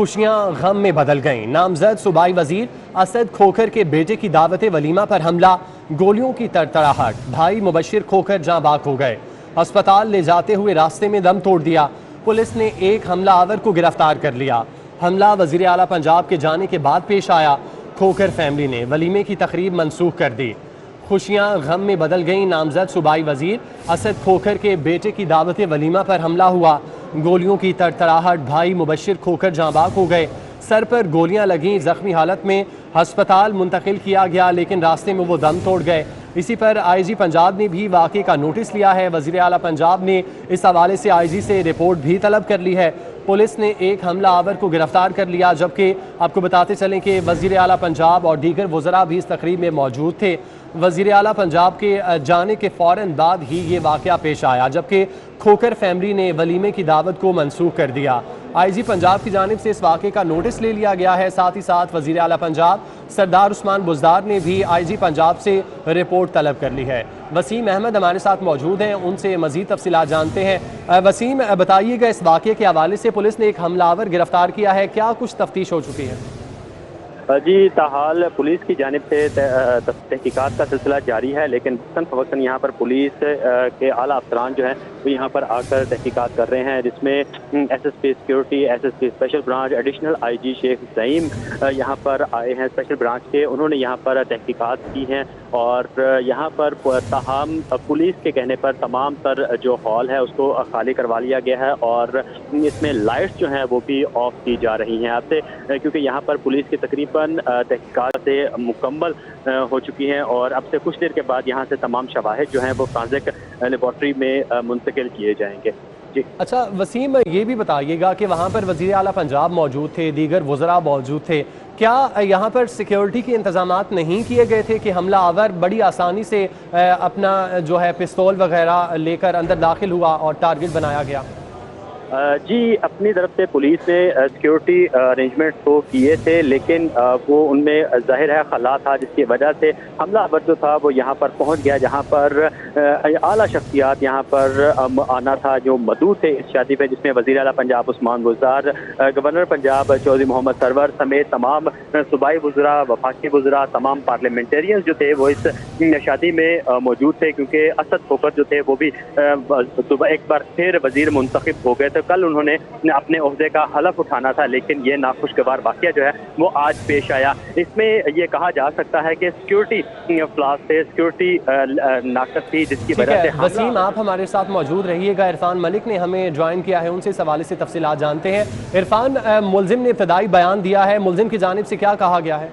खुशियां गम में बदल गईं। नामजद सूबाई वजीर असद खोखर के बेटे की दावत वलीमा पर हमला, गोलियों की तड़तड़ाहट, भाई मुबशिर खोखर जाँ बाग हो गए। अस्पताल ले जाते हुए रास्ते में दम तोड़ दिया। पुलिस ने एक हमलावर को गिरफ्तार कर लिया। हमला वजीर आला पंजाब के जाने के बाद पेश आया। खोखर फैमिली ने वलीमे की तकरीब मनसूख कर दी। खुशियां गम में बदल गईं। नामजद सूबाई वजीर असद खोखर के बेटे की दावत वलीमा पर हमला हुआ, गोलियों की तड़तड़ाहट, भाई मुबशिर खोखर जाँ बाग हो गए। सर पर गोलियां लगीं, जख्मी हालत में अस्पताल मुंतकिल किया गया, लेकिन रास्ते में वो दम तोड़ गए। इसी पर आईजी पंजाब ने भी वाक़े का नोटिस लिया है। वज़ीर आला पंजाब ने इस हवाले से आईजी से रिपोर्ट भी तलब कर ली है। पुलिस ने एक हमला आवर को गिरफ्तार कर लिया, जबकि आपको बताते चलें कि वज़ीर आला पंजाब और दीगर वज़रा भी इस तकरीब में मौजूद थे। वज़ीर आला पंजाब के जाने के फ़ौरन बाद ही ये वाक़या पेश आया, जबकि खोखर फैमिली ने वलीमे की दावत को मनसूख कर दिया। आईजी पंजाब की जानिब से इस वाक़े का नोटिस ले लिया गया है। साथ ही साथ वज़ीर आला पंजाब सरदार उस्मान बुज़दार ने भी आईजी पंजाब से रिपोर्ट तलब कर ली है। वसीम अहमद हमारे साथ मौजूद हैं, उनसे मज़ीद तफसीलात जानते हैं। वसीम, बताइएगा, इस वाक़े के हवाले से पुलिस ने एक हमलावर गिरफ्तार किया है, क्या कुछ तफ्तीश हो चुकी है? जी, ताहाल पुलिस की जानिब से तहकीकात का सिलसिला जारी है, लेकिन वक्तन फ़वक्तन यहाँ पर पुलिस के आला अफसरान जो हैं वो यहाँ पर आकर तहकीकात कर रहे हैं, जिसमें SSP security, SSP special branch, additional IG Sheikh Zaeem यहाँ पर आए हैं स्पेशल ब्रांच के। उन्होंने यहाँ पर तहकीकात की हैं और यहाँ पर ताहम पुलिस के कहने पर तमाम तर जो हॉल है उसको खाली करवा लिया गया है और इसमें लाइट्स जो हैं वो भी ऑफ की जा रही हैं आपसे, क्योंकि यहाँ पर पुलिस की तकरीबन तहकीकात से मुकम्मल हो चुकी हैं और अब से कुछ देर के बाद यहाँ से तमाम शवाहिद जो हैं वो फॉरेंसिक लेबॉर्ट्री में मुंतकिल किए जाएंगे। जी अच्छा वसीम, ये भी बताइएगा कि वहाँ पर वज़ीर आला पंजाब मौजूद थे, दीगर वज़रा मौजूद थे, क्या यहाँ पर सिक्योरिटी के इंतजामात नहीं किए गए थे कि हमला आवर बड़ी आसानी से अपना जो है पिस्तौल वगैरह लेकर अंदर दाखिल हुआ और टारगेट बनाया गया? जी, अपनी तरफ से पुलिस ने सिक्योरिटी अरेंजमेंट तो किए थे, लेकिन वो उनमें ज़ाहिर है खला था, जिसकी वजह से हमलावर जो था वो यहाँ पर पहुँच गया, जहाँ पर आला शख्सियात यहाँ पर आना था जो मौजूद थे इस शादी पे, जिसमें वज़ीर आला पंजाब उस्मान बुज़दार, गवर्नर पंजाब चौधरी मोहम्मद सरवर समेत तमाम सूबाई वज़रा, वफाकी वज़रा, तमाम पार्लियामेंटेरियंस जो थे वो इस शादी में मौजूद थे, क्योंकि असद खोखर जो थे वो भी एक बार फिर वज़ीर मुंतखब हो गए थे। कल उन्होंने अपने ओहदे का हलफ उठाना था, लेकिन ये नाखुशगवार वाक़या जो है वो आज पेश आया। इसमें ये कहा जा सकता है कि सिक्योरिटी फ्लास थे, सिक्योरिटी नाकस थी, जिसकी वजह से। वसीम, आप हमारे साथ मौजूद रहिएगा। इरफान मलिक ने हमें ज्वाइन किया है, उनसे इस हवाले से तफसीलात जानते हैं। इरफान, मुलजिम ने इब्तदाई बयान दिया है, मुलजिम की जानिब से क्या कहा गया है?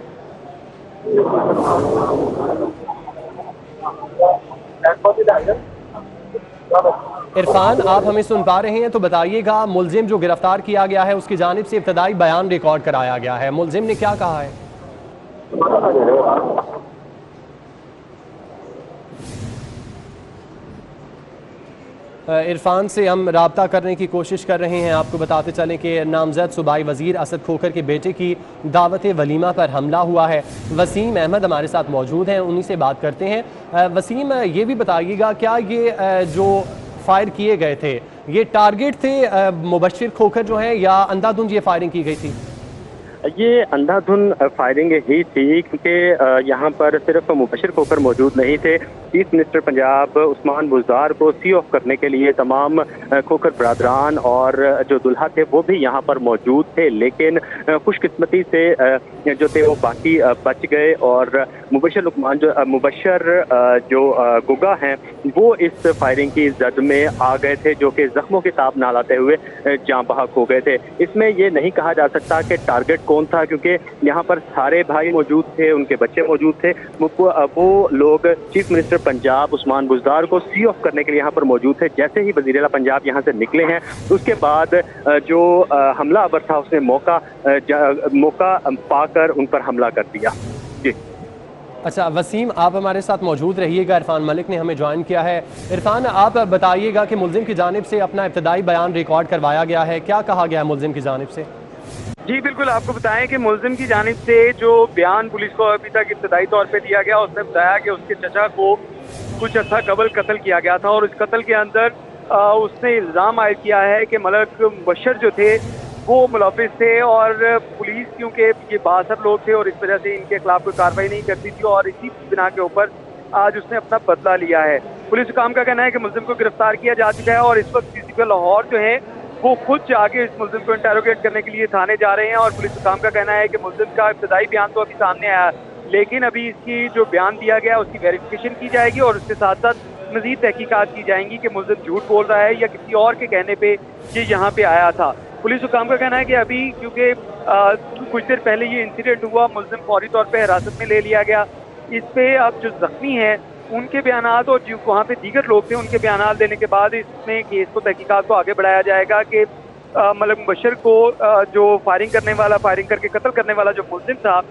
इरफान, आप हमें सुन पा रहे हैं तो बताइएगा, मुलजिम जो गिरफ्तार किया गया है उसकी जानिब से इब्तदाई बयान रिकॉर्ड कराया गया है, मुलजिम ने क्या कहा है? इरफान से हम रब्ता करने की कोशिश कर रहे हैं। आपको बताते चलें कि नामजद सूबाई वज़ीर असद खोखर के बेटे की दावत वलीमा पर हमला हुआ है। वसीम अहमद हमारे साथ मौजूद हैं, उन्हीं से बात करते हैं। वसीम, ये भी बताइएगा, क्या ये जो फायर किए गए थे ये टारगेट थे मुबशिर खोखर जो है, या अंधाधुंध ये फायरिंग की गई थी? ये अंधाधुंध फायरिंग ही थी, क्योंकि यहाँ पर सिर्फ मुबशिर खोखर मौजूद नहीं थे। चीफ मिनिस्टर पंजाब उस्मान बुज़दार को सी ऑफ करने के लिए तमाम खोखर बरादरान और जो दुल्हा थे वो भी यहाँ पर मौजूद थे, लेकिन खुशकिस्मती से जो थे वो बाकी बच गए और मुबशर जो गुगा हैं वो इस फायरिंग की जद में आ गए थे, जो कि जख्मों की ताब ना लाते हुए जाँ बहक हो गए थे। इसमें ये नहीं कहा जा सकता कि टारगेट कौन था, क्योंकि यहाँ पर सारे भाई मौजूद थे, उनके बच्चे मौजूद थे। वो लोग चीफ मिनिस्टर पंजाब उस्मान बुज़दार को सी ऑफ करने के लिए यहाँ पर मौजूद थे। जैसे ही वज़ीर आला पंजाब यहाँ से निकले हैं, उसके बाद जो हमलावर था उसने मौका पाकर उन पर हमला कर दिया। जी अच्छा वसीम, आप हमारे साथ मौजूद रहिएगा। इरफान मलिक ने हमें ज्वाइन किया है। इरफान, आप बताइएगा कि मुलजिम की जानिब से अपना इब्तदाई बयान रिकॉर्ड करवाया गया है, क्या कहा गया है मुलजिम की जानिब से? जी बिल्कुल, आपको बताएं कि मुलजिम की जानिब से जो बयान पुलिस को अभी तक इब्तदाई तौर पे दिया गया, उसने बताया कि उसके चचा को कुछ अर्सा कबल कत्ल किया गया था और इस कत्ल के अंदर उसने इल्ज़ाम आयद किया है कि मलक मुबशर जो थे वो मुलविस थे और पुलिस क्योंकि ये बासर लोग थे और इस वजह से इनके खिलाफ कोई कार्रवाई नहीं करती थी और इसी बिना के ऊपर आज उसने अपना बदला लिया है। पुलिस हुकाम का कहना है कि मुलजिम को गिरफ्तार किया जा चुका है और इस वक्त डीसीपी लाहौर जो है वो खुद जाके इस मुलजिम को इंटेरोगेट करने के लिए थाने जा रहे हैं और पुलिस हुकाम का कहना है कि मुलजिम का इब्तदाई बयान तो अभी सामने आया, लेकिन अभी इसकी जो बयान दिया गया उसकी वेरिफिकेशन की जाएगी और उसके साथ साथ मजीद तहकीकात की जाएंगी कि मुलजिम झूठ बोल रहा है या किसी और के कहने पे ये यहाँ पे आया था। पुलिस हुकाम का कहना है कि अभी क्योंकि कुछ देर पहले ये इंसिडेंट हुआ, मुलजिम फौरी तौर पे हिरासत में ले लिया गया। इस पे अब जो जख्मी है उनके बयानात और जो वहाँ पे दीगर लोग थे उनके बयानात देने के बाद इसमें केस को तहकीकात को आगे बढ़ाया जाएगा कि मलक मुबशर को जो फायरिंग करके कत्ल करने वाला जो मुलजिम था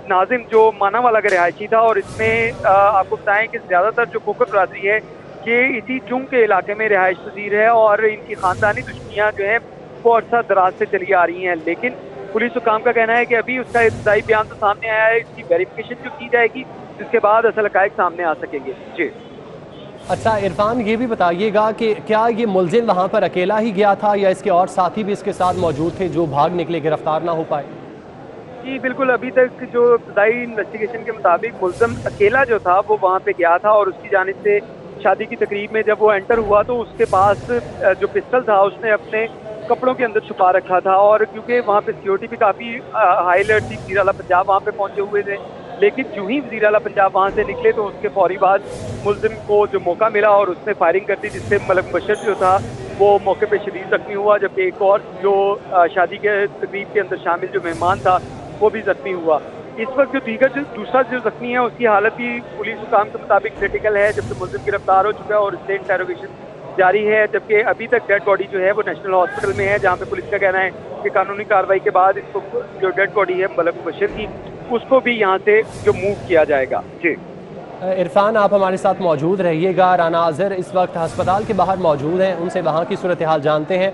नाजिम, जो माना वाला का रिहायशी था। और इसमें आपको बताएं कि ज़्यादातर जो खोखर बरादरी है ये इसी चुंग के इलाके में रिहाइश पजीर है और इनकी ख़ानदानी दुश्मनियाँ जो हैं वो अरसा दराज से चली आ रही हैं। लेकिन पुलिस हुकाम का कहना है कि अभी उसका इब्तदाई बयान तो सामने आया है, इसकी वेरिफिकेशन जो की जाएगी जिसके बाद असल हक़ाइक़ सामने आ सकेंगे। जी अच्छा इरफान, ये भी बताइएगा कि क्या ये मुलजिम वहाँ पर अकेला ही गया था या इसके और साथी भी इसके साथ मौजूद थे जो भाग निकले, गिरफ्तार ना हो पाए? जी बिल्कुल, अभी तक जो इब्तदाई इन्वेस्टिगेशन के मुताबिक मुलजिम अकेला जो था वो वहाँ पे गया था और उसकी जानिब से शादी की तकरीब में जब वो एंटर हुआ तो उसके पास जो पिस्टल था उसने अपने कपड़ों के अंदर छुपा रखा था और क्योंकि वहाँ पे सिक्योरिटी भी काफ़ी हाई अलर्ट थी, वज़ीर आला पंजाब वहाँ पे पहुँचे हुए थे। लेकिन जो ही वज़ीर आला पंजाब वहाँ से निकले तो उसके फौरी बाद मुलजिम को जो मौका मिला और उसने फायरिंग कर दी, जिससे मलक मुबशर जो था वो मौके पे शदीद जख्मी हुआ, जबकि एक और जो शादी के तकरीब के अंदर शामिल जो मेहमान था वो भी जख्मी हुआ। इस वक्त जो दूसरा जो जख्मी है उसकी हालत भी पुलिस हुकाम के मुताबिक क्रिटिकल है, जबकि मुलजिम गिरफ्तार हो चुका है और उससे इंटेरोगेशन जारी है। जबकि अभी तक डेड बॉडी जो है वो नेशनल हॉस्पिटल में है, जहाँ पे पुलिस का कहना है कि कानूनी कार्रवाई के बाद इसको जो डेड बॉडी है मलक मुबशर की उसको भी यहाँ से जो मूव किया जाएगा। जी इरफान, आप हमारे साथ मौजूद रहिएगा। राना आज़िर इस वक्त अस्पताल के बाहर मौजूद हैं, उनसे वहाँ की सूरत हाल जानते हैं।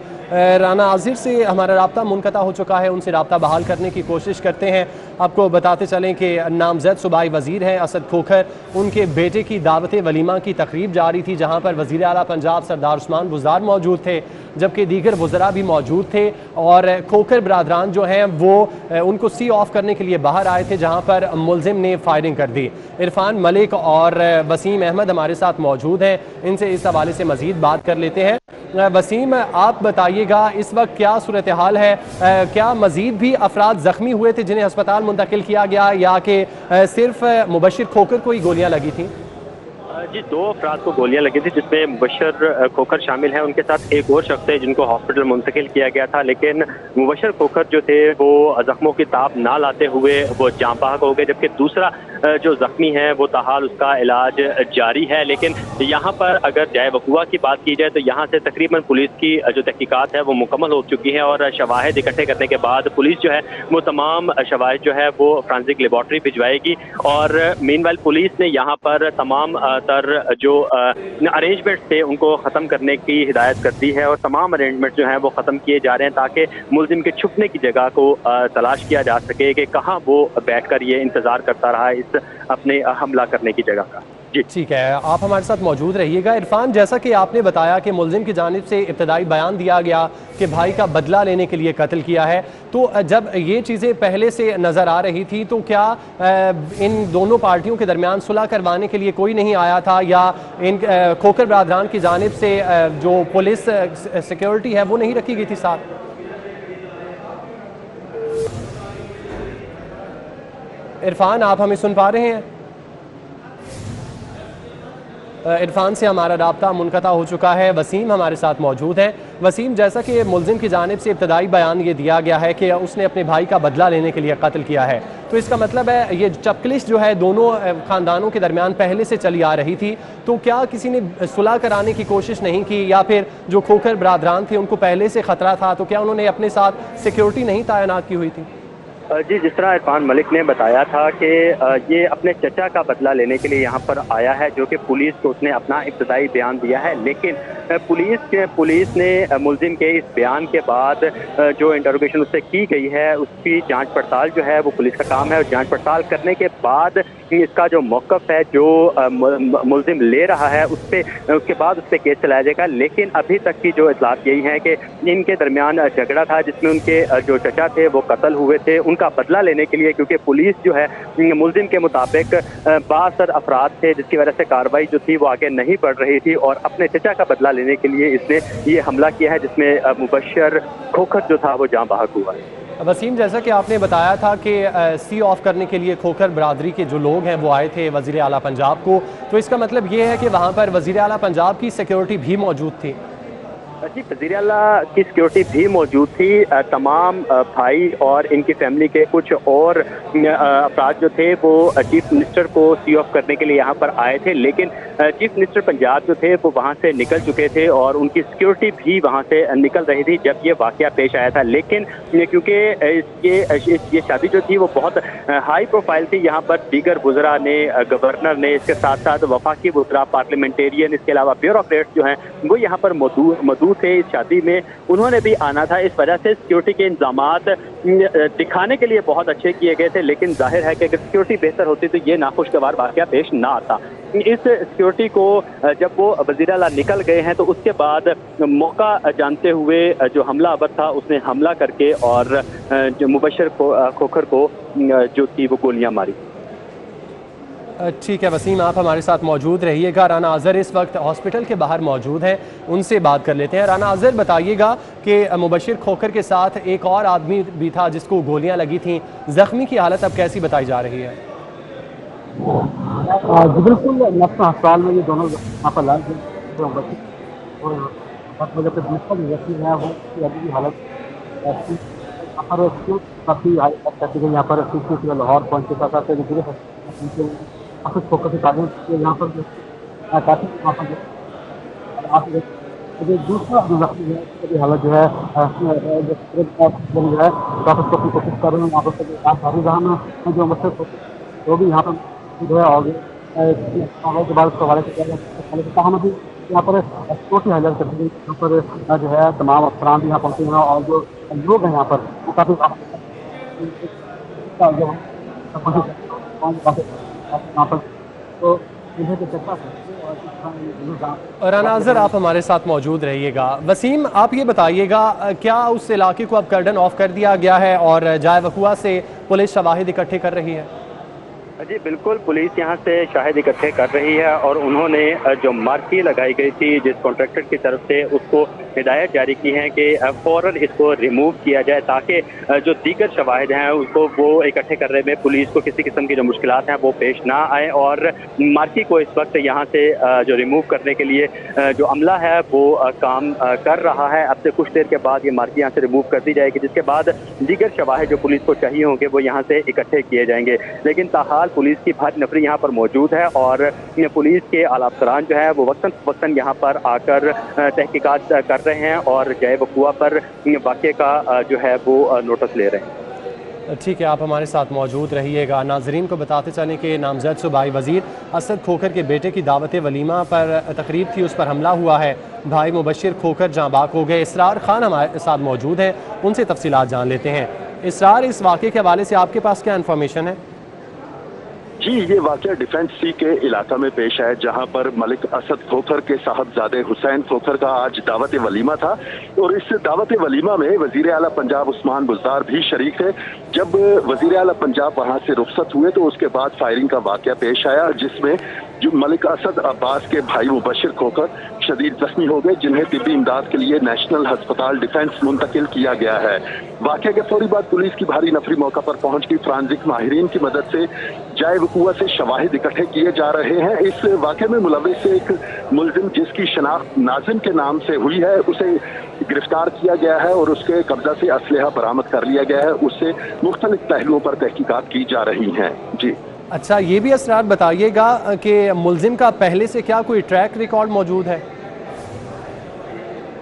राना आज़िर से हमारा राब्ता मुनक़ता हो चुका है, उनसे राब्ता बहाल करने की कोशिश करते हैं। आपको बताते चलें कि नामज़द सूबाई वज़ीर हैं असद खोखर, उनके बेटे की दावत वलीमा की तकरीब जारी थी जहाँ पर वज़ीर आला पंजाब सरदार उस्मान बुज़दार मौजूद थे, जबकि दीगर वज़रा भी मौजूद थे और खोखर बरादरान जो हैं वो उनको सी ऑफ करने के लिए बाहर आए थे जहाँ पर मुलजिम ने फायरिंग कर दी। इरफान मलिक और वसीम अहमद हमारे साथ मौजूद हैं, इनसे इस हवाले से मज़ीद बात कर लेते हैं। वसीम, आप बताइएगा इस वक्त क्या सूरत हाल है, क्या मज़ीद भी अफराद ज़ख्मी हुए थे जिन्हें अस्पताल मुंतकिल किया गया या कि सिर्फ मुबशर खोखर को ही गोलियाँ लगी थी? जी, 2 अफराद को गोलियां लगी थी जिसमें मुबशर खोखर शामिल है, उनके साथ एक और शख्स है जिनको हॉस्पिटल मुंतकिल किया गया था। लेकिन मुबशर खोखर जो थे वो जख्मों की ताब ना लाते हुए वो जाँ बहक हो गए, जबकि दूसरा जो जख्मी है वो ताहाल उसका इलाज जारी है। लेकिन यहाँ पर अगर जाए वकुआ की बात की जाए तो यहाँ से तकरीबन पुलिस की जो तहकीकात है वो मुकम्मल हो चुकी है और शवाहिद इकट्ठे करने के बाद पुलिस जो है वो तमाम शवाहिद जो है वो फॉरेंसिक लेबॉर्ट्री भिजवाएगी। और मीनवाइल पुलिस ने यहाँ पर तमाम तर जो अरेंजमेंट्स थे उनको ख़त्म करने की हिदायत कर दी है और तमाम अरेंजमेंट जो हैं वो ख़त्म किए जा रहे हैं ताकि मुलजिम के छुपने की जगह को तलाश किया जा सके कि कहाँ वो बैठकर ये इंतज़ार करता रहा इस अपने हमला करने की जगह का। जी ठीक है, आप हमारे साथ मौजूद रहिएगा। इरफान, जैसा कि आपने बताया कि मुलजिम की जानिब से इब्तदाई बयान दिया गया कि भाई का बदला लेने के लिए कत्ल किया है, तो जब ये चीज़ें पहले से नज़र आ रही थी तो क्या इन दोनों पार्टियों के दरमियान सुलह करवाने के लिए कोई नहीं आया था या इन खोखर बरादरान की जानिब से जो पुलिस सिक्योरिटी है वो नहीं रखी गई थी साथ? इरफान, आप हमें सुन पा रहे हैं? इरफान से हमारा राब्ता मुनक़ता हो चुका है। वसीम हमारे साथ मौजूद हैं। वसीम, जैसा कि मुलजिम की जानिब से इब्तदाई बयान ये दिया गया है कि उसने अपने भाई का बदला लेने के लिए कत्ल किया है, तो इसका मतलब है ये चपकलिश जो है दोनों ख़ानदानों के दरमियान पहले से चली आ रही थी, तो क्या किसी ने सुलह कराने की कोशिश नहीं की या फिर जो खोखर बरादरान थे उनको पहले से ख़तरा था तो क्या उन्होंने अपने साथ सिक्योरिटी नहीं तैनात की हुई थी? जी, जिस तरह इरफान मलिक ने बताया था कि ये अपने चचा का बदला लेने के लिए यहाँ पर आया है, जो कि पुलिस को उसने अपना इब्तदाई बयान दिया है। लेकिन पुलिस ने मुलजिम के इस बयान के बाद जो इंटरोगेशन उससे की गई है, उसकी जांच पड़ताल जो है वो पुलिस का काम है, और जांच पड़ताल करने के बाद इसका जो मौक़िफ़ है, जो मुलजिम ले रहा है, उसके बाद उस पर केस चलाया जाएगा। लेकिन अभी तक की जो इतलात यही है कि इनके दरमियान झगड़ा था, जिसमें उनके जो चचा थे वो कत्ल हुए थे। उनका बदला लेने के लिए, क्योंकि पुलिस जो है मुलजिम के मुताबिक 62 अफराद थे, जिसकी वजह से कार्रवाई जो थी वो आगे नहीं बढ़ रही थी, और अपने चचा का बदला लेने के लिए इसने ये हमला किया है, जिसमें मुबशर खोखर जो था वो जाँ बहक हुआ है। वसीम, जैसा कि आपने बताया था कि सी ऑफ करने के लिए खोखर बरादरी के जो लोग हैं वो आए थे वज़ीर आला पंजाब को, तो इसका मतलब ये है कि वहाँ पर वज़ीर आला पंजाब की सिक्योरिटी भी मौजूद थी? जी, वज़ीर आला की सिक्योरिटी भी मौजूद थी। तमाम भाई और इनकी फैमिली के कुछ और अफराद जो थे वो चीफ मिनिस्टर को सी ऑफ करने के लिए यहाँ पर आए थे, लेकिन चीफ मिनिस्टर पंजाब जो थे वो वहाँ से निकल चुके थे और उनकी सिक्योरिटी भी वहाँ से निकल रही थी जब ये वाक़या पेश आया था। लेकिन क्योंकि ये शादी जो थी वो बहुत हाई प्रोफाइल थी, यहाँ पर दीगर वुज़रा ने, गवर्नर ने, इसके साथ साथ वफाकी वुज़रा, पार्लियामेंटेरियन, इसके अलावा ब्यूरोक्रेट्स जो हैं वो यहाँ पर मौजूद थे इस शादी में। उन्होंने भी आना था, इस वजह से सिक्योरिटी के इंतजामात दिखाने के लिए बहुत अच्छे किए गए थे। लेकिन जाहिर है कि अगर सिक्योरिटी बेहतर होती तो ये नाखुशगवार वाक़या पेश ना आता। इस सिक्योरिटी को जब वो वज़ीर आला निकल गए हैं तो उसके बाद मौका जानते हुए जो हमलावर था उसने हमला करके और जो मुबशर खोखर को जो थी वो गोलियां मारी। ठीक है वसीम, आप हमारे साथ मौजूद रहिएगा। राना अज़हर इस वक्त हॉस्पिटल के बाहर मौजूद हैं, उनसे बात कर लेते हैं। राना अज़हर, बताइएगा कि मुबशर खोखर के साथ एक और आदमी भी था जिसको गोलियां लगी थीं, ज़ख्मी की हालत अब कैसी बताई जा रही है? बिल्कुल, नेशनल अस्पताल में ये दोनों यहाँ पर लाए गए और वजह से दूसरा जो व्यक्ति है वो अभी की हालत ऐसी यहाँ पर काफ़ी कैसी गई। यहाँ पर लाहौर पहुँचे, साथ जो ऑफिस फोकस तालीम यहाँ पर काफ़ी वहाँ पर जो दूसरा जो व्यक्ति है उसकी हालत जो है जो है वापस को अपनी कोशिश कर रहे हैं। वहाँ पर सारी जहाँ जो मतलब वो भी यहाँ पर जो है और के बाद उसको हवाले से कहा अभी यहाँ पर छोटी हाईलाइट कर दी। यहाँ पर जो है तमाम अफसरान भी यहाँ पहुँचे हैं और जो लोग हैं यहाँ पर वो काफ़ी यहाँ पर तो राना अज़हर, आप हमारे साथ मौजूद रहिएगा। वसीम, आप ये बताइएगा क्या उस इलाके को अब कर्डन ऑफ कर दिया गया है और जाए वकुआ से पुलिस शवाहिद इकट्ठे कर रही है? जी बिल्कुल, पुलिस यहाँ से शाहिद इकट्ठे कर रही है और उन्होंने जो मार्की लगाई गई थी जिस कॉन्ट्रैक्टर की तरफ से उसको हिदायत जारी की है कि फ़ौरन इसको रिमूव किया जाए ताकि जो दीगर शवाहिद हैं उसको वो इकट्ठे करने में पुलिस को किसी किस्म की जो मुश्किलात हैं वो पेश ना आए। और मार्की को इस वक्त यहाँ से जो रिमूव करने के लिए जो अमला है वो काम कर रहा है। अब से कुछ देर के बाद ये मार्की यहाँ से रिमूव कर दी जाएगी, जिसके बाद दीगर शवाहिद जो पुलिस को चाहिए होंगे वो यहाँ से इकट्ठे किए जाएंगे। लेकिन ताहाल पुलिस की भारी नफरी यहाँ पर मौजूद है और पुलिस के आला अफसरान जो है वो वक्तन यहाँ पर आकर तहकीकात कर रहे हैं और जाए वकुआ पर वाक़े का जो है वो नोटिस ले रहे हैं। ठीक है, आप हमारे साथ मौजूद रहिएगा। नाजरीन को बताते चलें कि नामजद सूबाई वज़ीर असद खोखर के बेटे की दावत वलीमा पर तकरीब थी, उस पर हमला हुआ है। भाई मुबशर खोखर जाँ बाक हो गए। इसरार खान हमारे साथ मौजूद हैं, उनसे तफसीलात जान लेते हैं। इसरार, इस वाक़े के हवाले से आपके पास क्या इन्फॉर्मेशन है? जी, ये वाक़या डिफेंस सी के इलाका में पेश है जहां पर मलिक असद खोखर के साहबजादे हुसैन खोखर का आज दावत वलीमा था और इस दावत वलीमा में वज़ीर आला पंजाब उस्मान बुज़दार भी शरीक थे। जब वज़ीर आला पंजाब वहां से रुखसत हुए तो उसके बाद फायरिंग का वाक़या पेश आया जिसमें जो मलिक असद अब्बास के भाई मुबशर खोखर शदीद जख्मी हो गए, जिन्हें तिब्बी इमदाद के लिए नेशनल अस्पताल डिफेंस मुंतकिल किया गया है। वाक़े के फौरी बाद पुलिस की भारी नफरी मौका पर पहुंच गई। फ्रांसिक माहिरीन की मदद से जाए वकुआ से शवाहिद इकट्ठे किए जा रहे हैं। इस वाक़े में मुलविस एक मुलजिम जिसकी शनाख्त नाजिम के नाम से हुई है उसे गिरफ्तार किया गया है और उसके कब्जा से असलहा बरामद कर लिया गया है। उससे मुख्तलिफ पहलुओं पर तहकीकात की जा रही हैं। जी अच्छा, ये भी असरार बताइएगा कि मुलजिम का पहले से क्या कोई ट्रैक रिकॉर्ड मौजूद है?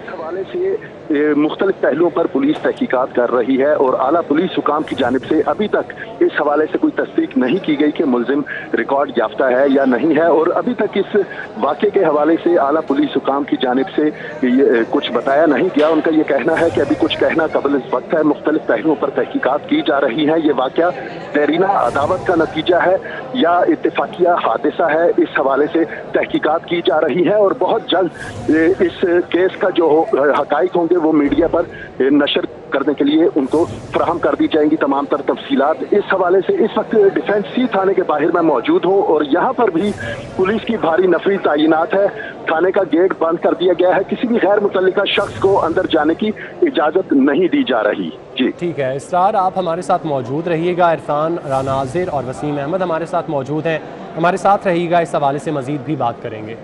हवाले से मुख्तलिफ पहलुओं पर पुलिस तहकीकात कर रही है और आला पुलिस हुकाम की जानिब से अभी तक इस हवाले से कोई तस्दीक नहीं की गई कि मुलजिम रिकॉर्ड याफ्ता है या नहीं है। और अभी तक इस वाक़े के हवाले से आला पुलिस हुकाम की जानिब से कुछ बताया नहीं गया। उनका ये कहना है कि अभी कुछ कहना कबल इस वक्त है, मुख्तलिफ पहलुओं पर तहकीकात की जा रही है। ये वाक़या देरीना अदावत का नतीजा है या इत्तेफाकिया हादसा है, इस हवाले से तहकीकात की जा रही है और बहुत जल्द इस केस का जो हकाइक होंगे वो मीडिया पर नशर करने के लिए उनको फराहम कर दी जाएंगी तमाम तर तफसीलात। इस हवाले से इस वक्त डिफेंस सी थाने के बाहर मैं मौजूद हूँ और यहाँ पर भी पुलिस की भारी नफरी तैनात है। थाने का गेट बंद कर दिया गया है, किसी भी गैर मुतल्लिका शख्स को अंदर जाने की इजाजत नहीं दी जा रही। जी ठीक है इसरार, आप हमारे साथ मौजूद रहिएगा। इरफान नाजिर और वसीम अहमद हमारे साथ मौजूद हैं, हमारे साथ रहिएगा, इस हवाले से मजीद भी बात करेंगे।